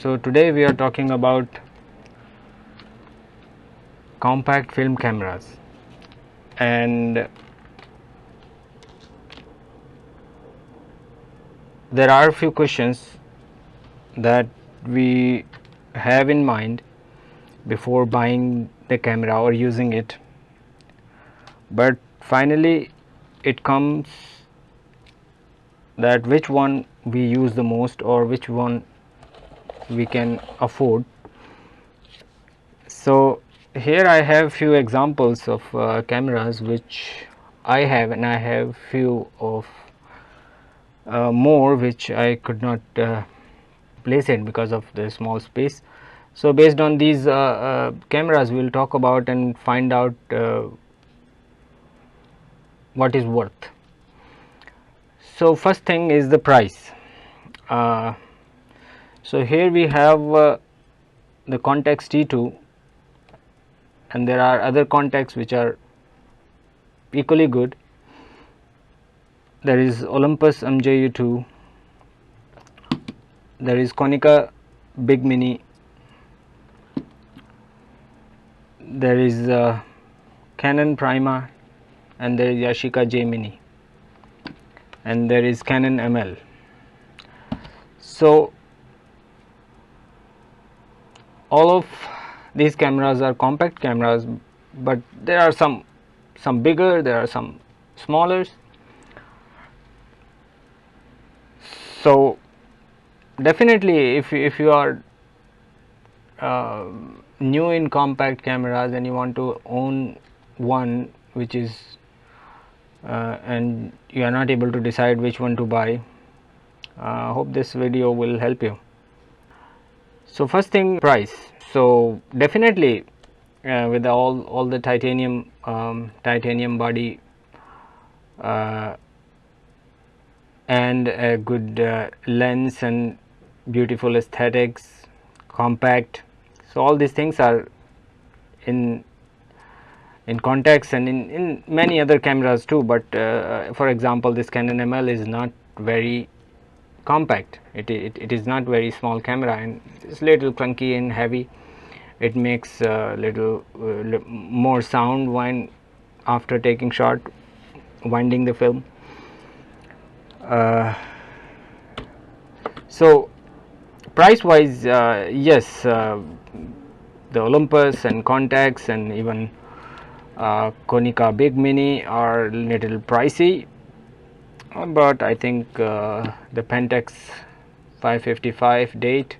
So today we are talking about compact film cameras, and there are a few questions that we have in mind before buying the camera or using it, but finally it comes that which one we use the most or which one we can afford. So here I have few examples of cameras which I have, and I have few of more which I could not place it because of the small space. So based on these cameras, we will talk about and find out what is worth. So first thing is the price. So here we have the Contax T2, and there are other Contax which are equally good. There is Olympus MJU2, there is Konica Big Mini, there is Canon Prima, and there is Yashica J Mini, and there is Canon ML. So all of these cameras are compact cameras, but there are some bigger, there are some smaller. So definitely if you are new in compact cameras and you want to own one which is and you are not able to decide which one to buy, hope this video will help you. So first thing, price. So definitely with all the titanium body and a good lens and beautiful aesthetics, compact, so all these things are in Contax and in many other cameras too, but for example this Canon ML is not very compact. It is not very small camera, and it's little clunky and heavy. It makes little more sound when after taking shot, winding the film. So price wise, yes, the Olympus and Contax and even Konica Big Mini are little pricey, but I think the Pentax 555 date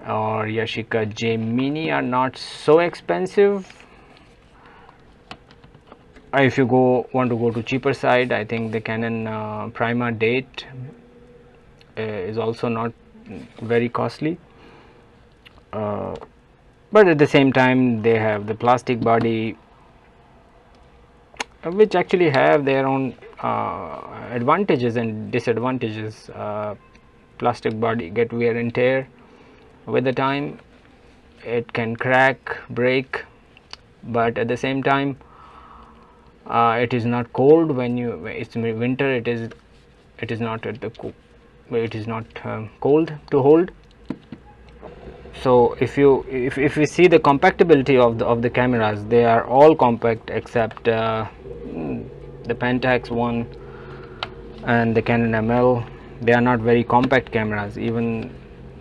or Yashica J Mini are not so expensive. If you want to go to cheaper side, I think the Canon Prima date is also not very costly, but at the same time they have the plastic body which actually have their own advantages and disadvantages. Plastic body get wear and tear with the time, it can crack, break, but at the same time it is not cold when it's winter. It is not at the cold to hold. So if we see the compactability of the cameras, they are all compact except the Pentax one and the Canon ML. They are not very compact cameras. Even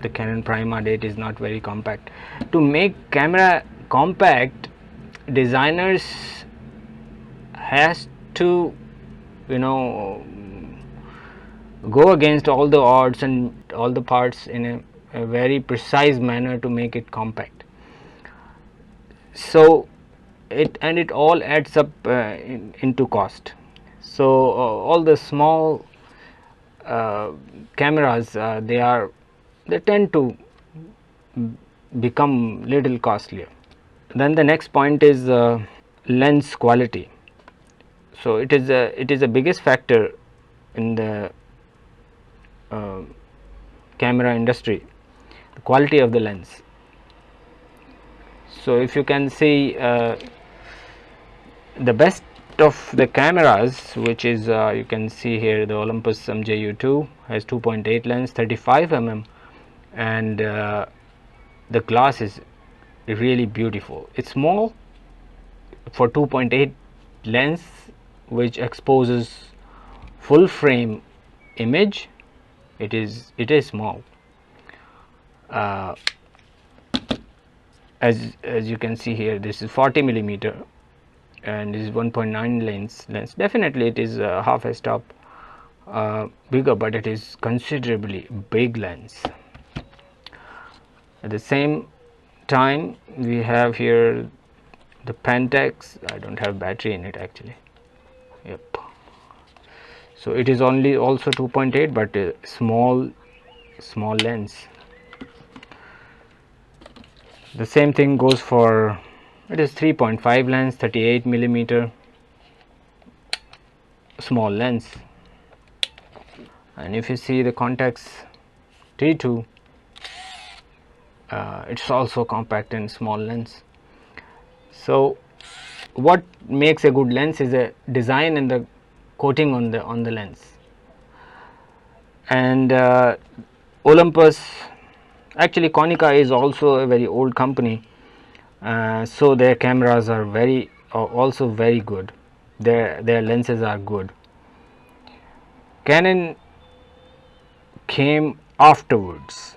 the Canon Prima date is not very compact. To make camera compact, designers has to go against all the odds and all the parts in a very precise manner to make it compact. So it all adds up into cost. So all the small cameras, they tend to become little costlier. Then the next point is lens quality. So it is a biggest factor in the camera industry, the quality of the lens. So if you can see the best of the cameras, which is you can see here the Olympus MJU2 has 2.8 lens, 35 mm, and the glass is really beautiful. It's small for 2.8 lens, which exposes full frame image. It is small. uh, as you can see here, this is 40 millimeter and this is 1.9 lens. Definitely it is half a stop bigger, but it is considerably big lens. At the same time, we have here the Pentax. I don't have battery in it actually. Yep. So it is only also 2.8, but a small lens. The same thing goes for, it is 3.5 lens, 38 millimeter, small lens. And if you see the Contax T2, it's also compact and small lens. So what makes a good lens is a design and the coating on the lens. And Olympus, actually Konica is also a very old company, so their cameras are also very good. Their lenses are good. Canon came afterwards,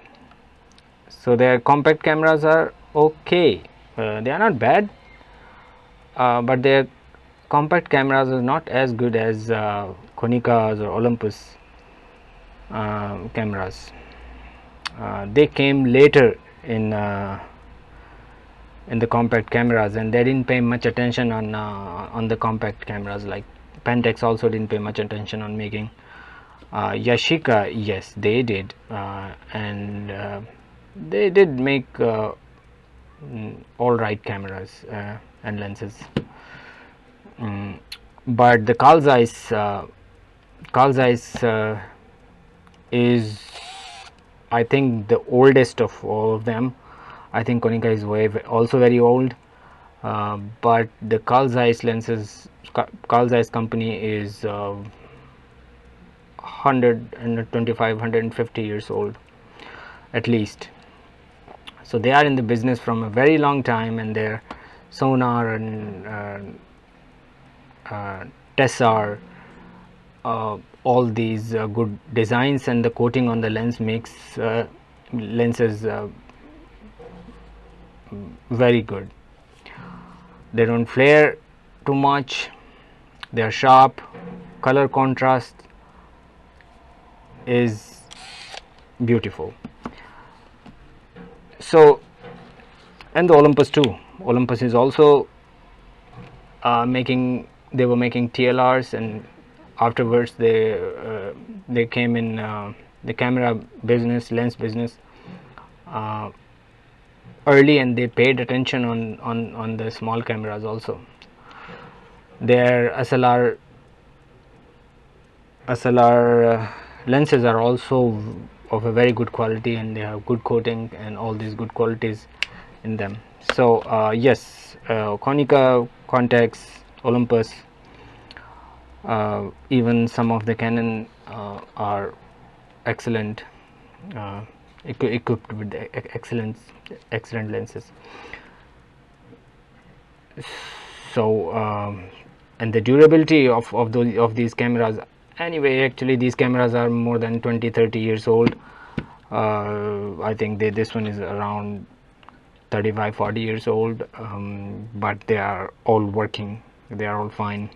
so their compact cameras are okay. They are not bad, but their compact cameras are not as good as Konica's or Olympus cameras. They came later in the compact cameras, and they didn't pay much attention on the compact cameras. Like Pentax also didn't pay much attention on making. Yashica, yes, they did, and they did make all right cameras and lenses. But the Carl Zeiss is, I think, the oldest of all of them. I think Konica is also very old, but the Carl Zeiss lenses, Carl Zeiss company is 125, 150 years old at least. So they are in the business from a very long time, and their sonar and tessar, all these good designs and the coating on the lens makes lenses very good. They don't flare too much, they are sharp, color contrast is beautiful. So, and the Olympus too. Olympus is also they were making TLRs, and afterwards they came in the camera business, lens business early, and they paid attention on the small cameras also. Their SLR lenses are also of a very good quality, and they have good coating and all these good qualities in them. So yes, Konica, Contax, Olympus, even some of the Canon are excellent, equipped with excellent lenses. So and the durability of these cameras, anyway, actually these cameras are more than 20-30 years old. I think this one is around 35-40 years old, but they are all working, they are all fine.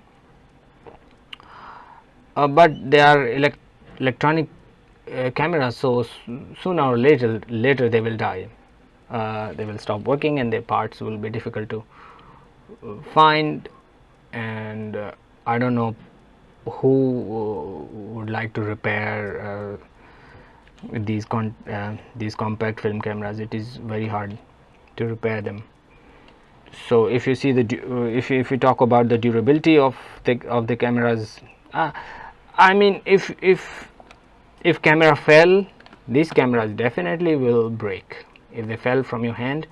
But they are electronic cameras, so sooner or later they will die. They will stop working, and their parts will be difficult to find. And I don't know who would like to repair these compact film cameras. It is very hard to repair them. So if you see if you talk about the durability of the cameras, I mean, if camera fell, these cameras definitely will break. If they fell from your hand,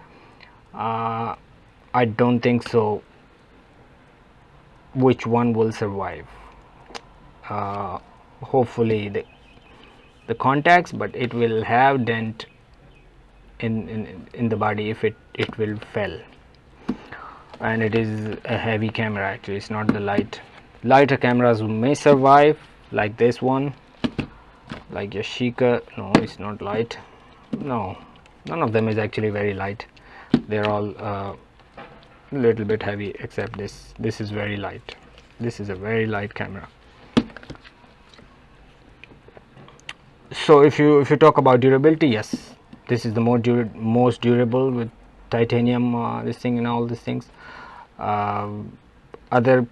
I don't think so which one will survive. Hopefully the Contax, but it will have dent in the body if it will fail. And it is a heavy camera, actually it's not the lighter cameras may survive, like this one, like Yashica. No, it's not light. No, none of them is actually very light. They're all a little bit heavy, except this is very light. This is a very light camera. So if you talk about durability, yes, this is the most durable with titanium, this thing and all these things. Other,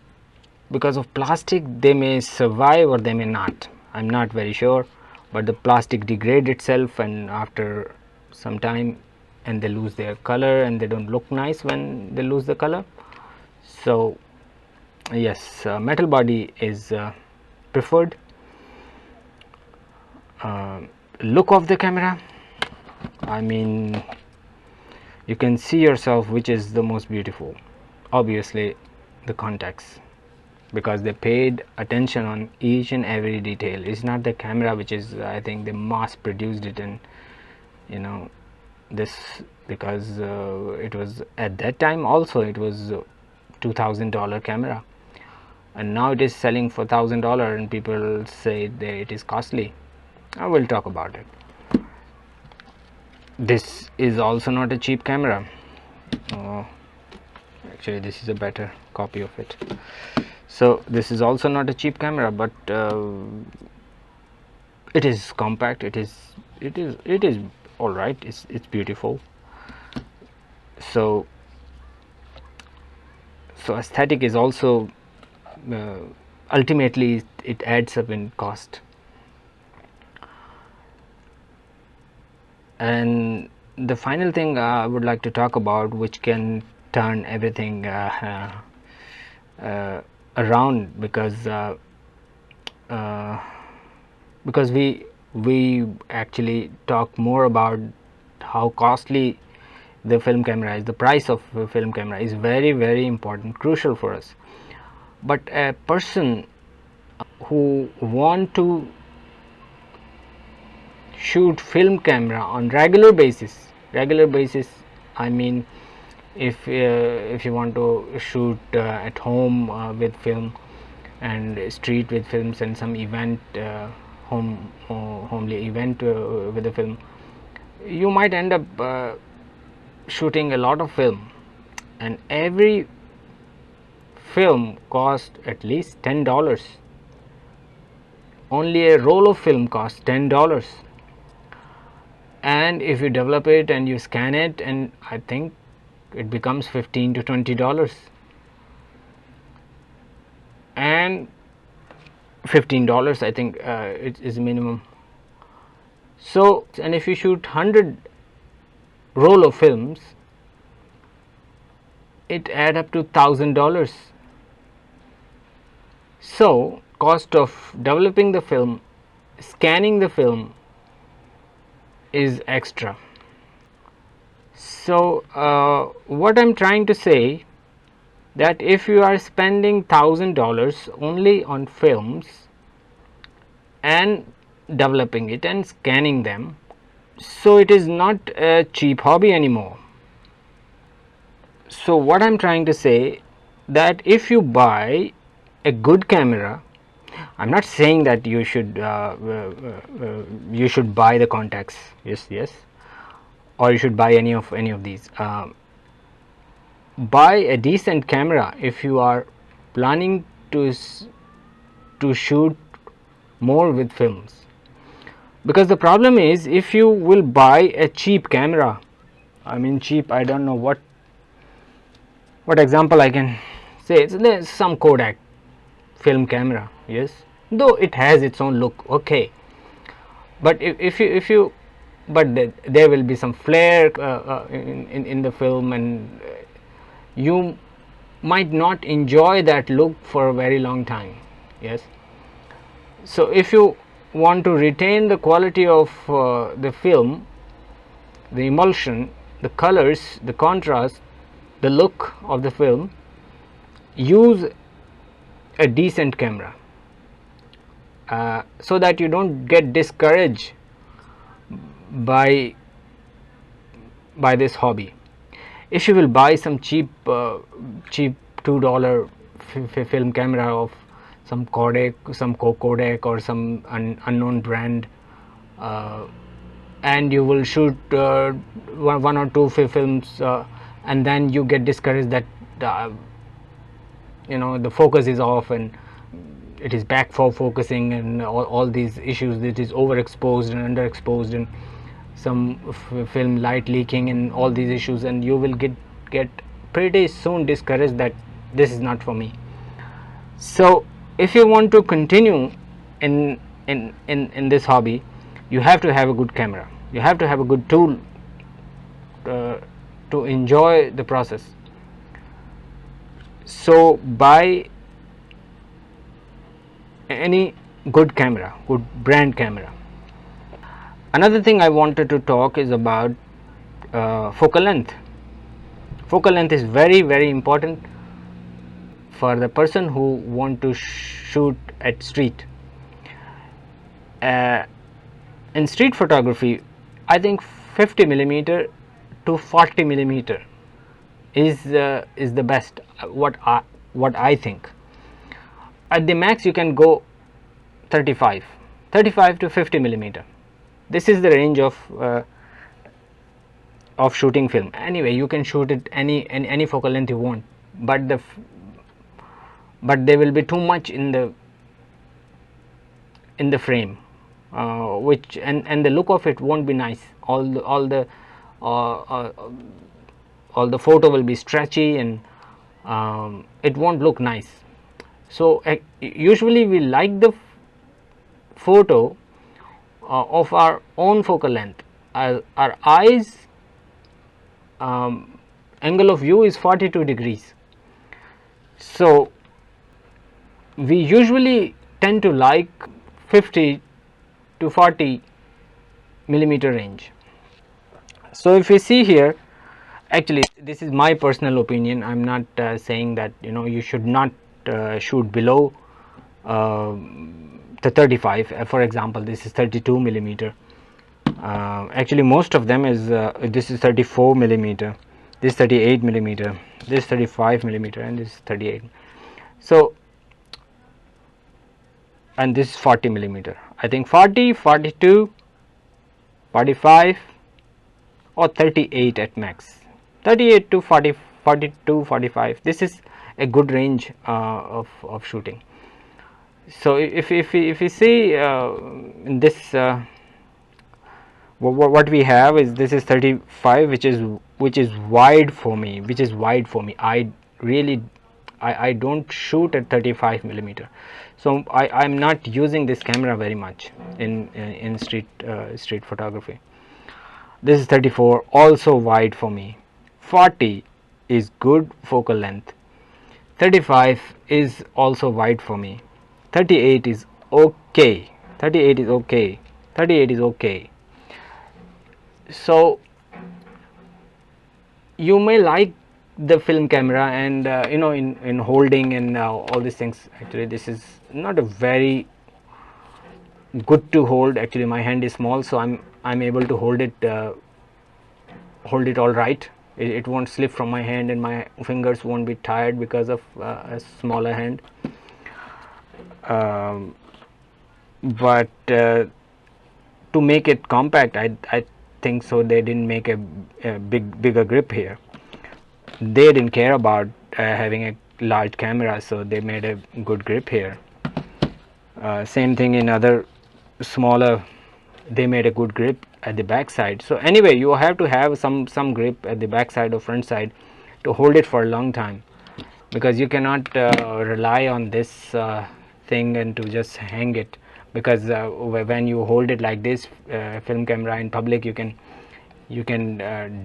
because of plastic, they may survive or they may not, I'm not very sure, but the plastic degrades itself and after some time, and they lose their color and they don't look nice when they lose the color. So yes, metal body is preferred. Look of the camera, I mean, you can see yourself which is the most beautiful. Obviously the contacts, because they paid attention on each and every detail. It's not the camera which is, I think they mass produced it, and you know this, because it was at that time also it was $2,000 camera, and now it is selling for $1,000 and people say that it is costly. I will talk about it. This is also not a cheap camera. Actually this is a better copy of it. So this is also not a cheap camera, but it is compact, it is all right, it's beautiful. So aesthetic is also ultimately it adds up in cost. And the final thing I would like to talk about, which can turn everything around, because we actually talk more about how costly the film camera is. The price of a film camera is very important, crucial for us. But a person who want to shoot film camera on regular basis, I mean, if you want to shoot at home with film, and street with films, and some event, homely event with the film, you might end up shooting a lot of film, and every film cost at least $10. Only a roll of film costs $10, and if you develop it and you scan it, and I think it becomes $15 to $20, and $15 I think it is minimum. So, and if you shoot 100 roll of films, it add up to $1,000. So cost of developing the film, scanning the film is extra. So what I'm trying to say, that if you are spending $1,000 only on films and developing it and scanning them, so it is not a cheap hobby anymore. So what I'm trying to say, that if you buy a good camera, I'm not saying that you should buy the contacts, yes, or you should buy any of these. Buy a decent camera if you are planning to shoot more with films, because the problem is, if you will buy a cheap camera, I mean cheap, I don't know what example I can say. There's some Kodak film camera, yes, though it has its own look, okay, but if you but there will be some flare in the film, and you might not enjoy that look for a very long time, yes. So if you want to retain the quality of the film, the emulsion, the colors, the contrast, the look of the film, use a decent camera, so that you don't get discouraged by by this hobby. If you will buy some cheap $2 film camera of some Kodak, some Kodak, or some unknown brand, and you will shoot one or two films, and then you get discouraged that the focus is off and it is back for focusing, and all these issues, it is overexposed and underexposed, and some film light leaking and all these issues, and you will get pretty soon discouraged that this is not for me. So if you want to continue in this hobby, you have to have a good camera, you have to have a good tool to enjoy the process. So buy any good camera, good brand camera. Another thing I wanted to talk is about focal length. Focal length is very important for the person who want to shoot at street. In street photography, I think 50 millimeter to 40 millimeter is the best, what I think. At the max you can go 35 to 50 millimeter. This is the range of shooting film. Anyway, you can shoot it any focal length you want, but there will be too much in the frame, which and the look of it won't be nice. All the photo will be stretchy, and it won't look nice. So usually we like the photo of our own focal length. Our eyes angle of view is 42 degrees, so we usually tend to like 50 to 40 millimeter range. So if you see here, actually this is my personal opinion, I'm not saying that you should not shoot below the 35. For example, this is 32 millimeter. Actually most of them is this is 34 millimeter, this is 38 millimeter, this is 35 millimeter, and this is 38. So, and this is 40 millimeter. I think 40, 42, 45 or 38 at max. 38 to 40, 42, 45, this is a good range of shooting. So if you see in this what we have is, this is 35, which is wide for me, I don't shoot at 35 millimeter, so I'm not using this camera very much in street photography. This is 34, also wide for me. 40 is good focal length. 35 is also wide for me. 38 is okay. 38 is okay. 38 is okay. So you may like the film camera, and in holding and all these things. Actually, this is not a very good to hold. Actually, my hand is small, so I'm able to hold it all right. It won't slip from my hand, and my fingers won't be tired because of a smaller hand. But to make it compact, I think so they didn't make a bigger grip here. They didn't care about having a large camera, so they made a good grip here. Same thing in other smaller, they made a good grip at the back side. So anyway, you have to have some grip at the back side or front side to hold it for a long time, because you cannot rely on this thing and to just hang it, because when you hold it like this, film camera in public, you can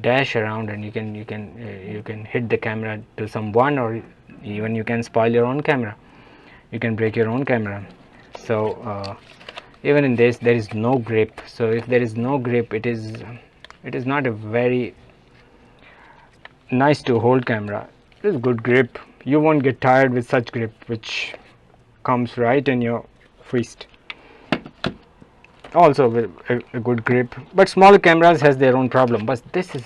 dash around, and you can hit the camera to someone, or even you can spoil your own camera, you can break your own camera. So even in this, there is no grip. So if there is no grip, it is not a very nice to hold camera. It is good grip. You won't get tired with such grip, which comes right in your fist. Also with a good grip, but smaller cameras has their own problem. But this is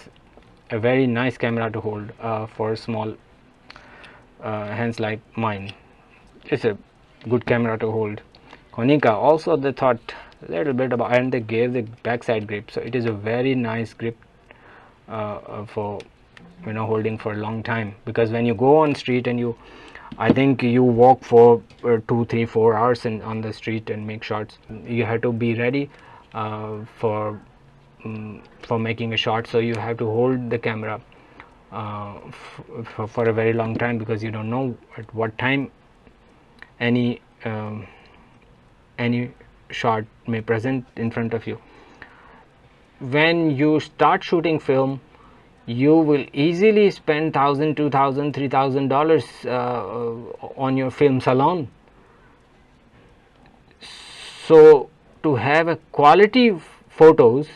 a very nice camera to hold for small hands like mine. It's a good camera to hold. Konica also they thought a little bit about, and they gave the backside grip, so it is a very nice grip for holding for a long time. Because when you go on street and I think you walk for 2, 3, 4 hours on the street and make shots, you have to be ready for making a shot. So you have to hold the camera for a very long time, because you don't know at what time any shot may present in front of you. When you start shooting film, you will easily spend $1,000, $2,000, $3,000 on your films alone. So to have a quality photos,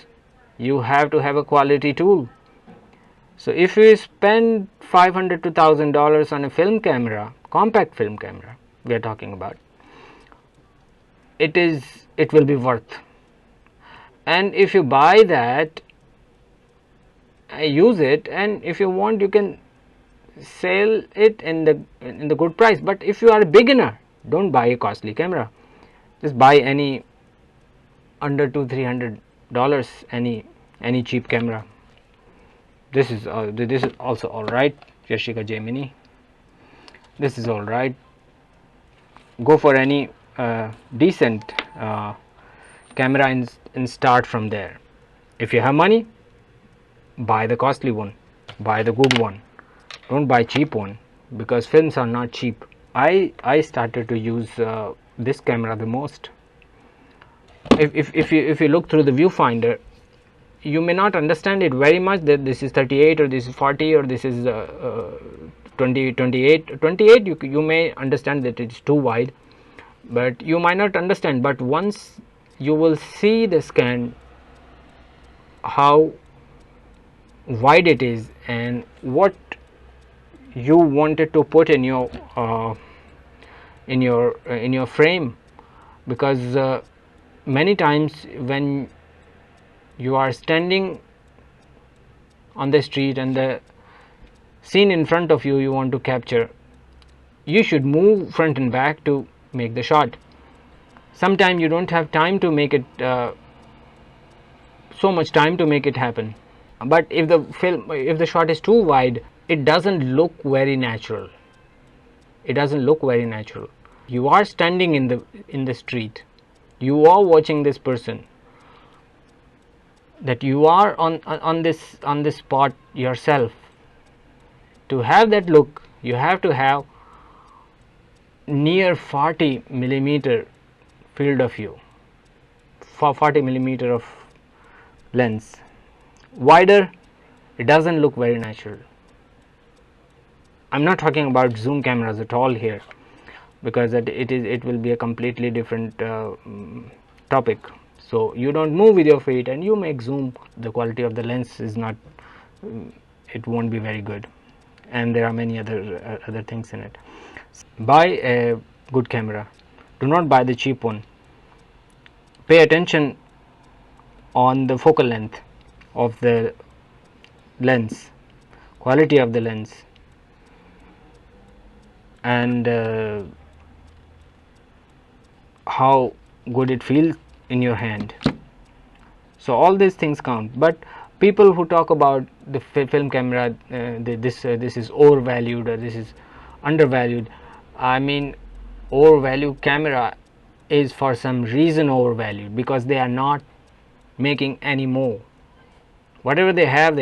you have to have a quality tool. So if you spend $500 to $1,000 on a film camera, compact film camera we are talking about, it will be worth. And if you buy that, use it, and if you want you can sell it in the good price. But if you are a beginner, don't buy a costly camera. Just buy any under $200-300 any cheap camera. This is also all right. Yashica Gemini, this is all right. Go for any decent camera and start from there. If you have money, buy the costly one, buy the good one, don't buy cheap one, because films are not cheap. I started to use this camera the most. If you look through the viewfinder, you may not understand it very much, that this is 38 or this is 40 or this is 28. You may understand that it's too wide, but you might not understand. But once you will see the scan, how wide it is and what you wanted to put in your frame. Because many times when you are standing on the street and the scene in front of you want to capture, you should move front and back to make the shot. Sometimes you don't have time to make it so much time to make it happen. But if the shot is too wide, it doesn't look very natural. You are standing in the street, you are watching this person, that you are on this spot yourself. To have that look, you have to have near 40 millimeter field of view, 40 millimeter of lens. Wider, it doesn't look very natural. I'm not talking about zoom cameras at all here, because it will be a completely different topic. So you don't move with your feet and you make zoom, the quality of the lens is not, it won't be very good, and there are many other things in it. Buy a good camera, do not buy the cheap one. Pay attention on the focal length of the lens, quality of the lens, and how good it feels in your hand. So all these things count. But people who talk about the film camera, this is overvalued or this is undervalued. I mean, overvalued camera is for some reason overvalued, because they are not making any more. Whatever they have,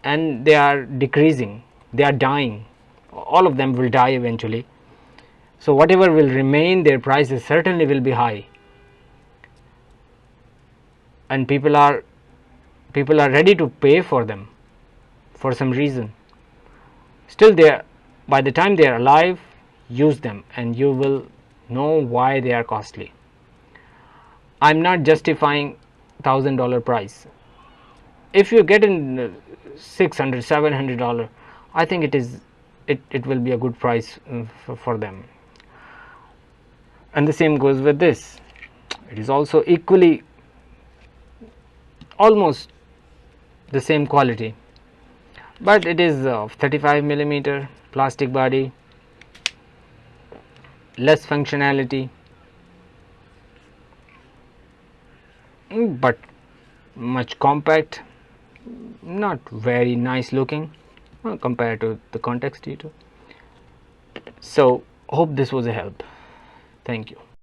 and they are decreasing, they are dying. All of them will die eventually. So whatever will remain, their prices certainly will be high, and people are ready to pay for them for some reason. Still, by the time they are alive, use them and you will know why they are costly. I'm not justifying $1,000 price. If you get in $600, $700, I think it will be a good price for them. And the same goes with this. It is also equally, almost the same quality. but it is of 35 millimeter plastic body, less functionality, but much compact, not very nice looking compared to the Context T2. So hope this was a help. Thank you.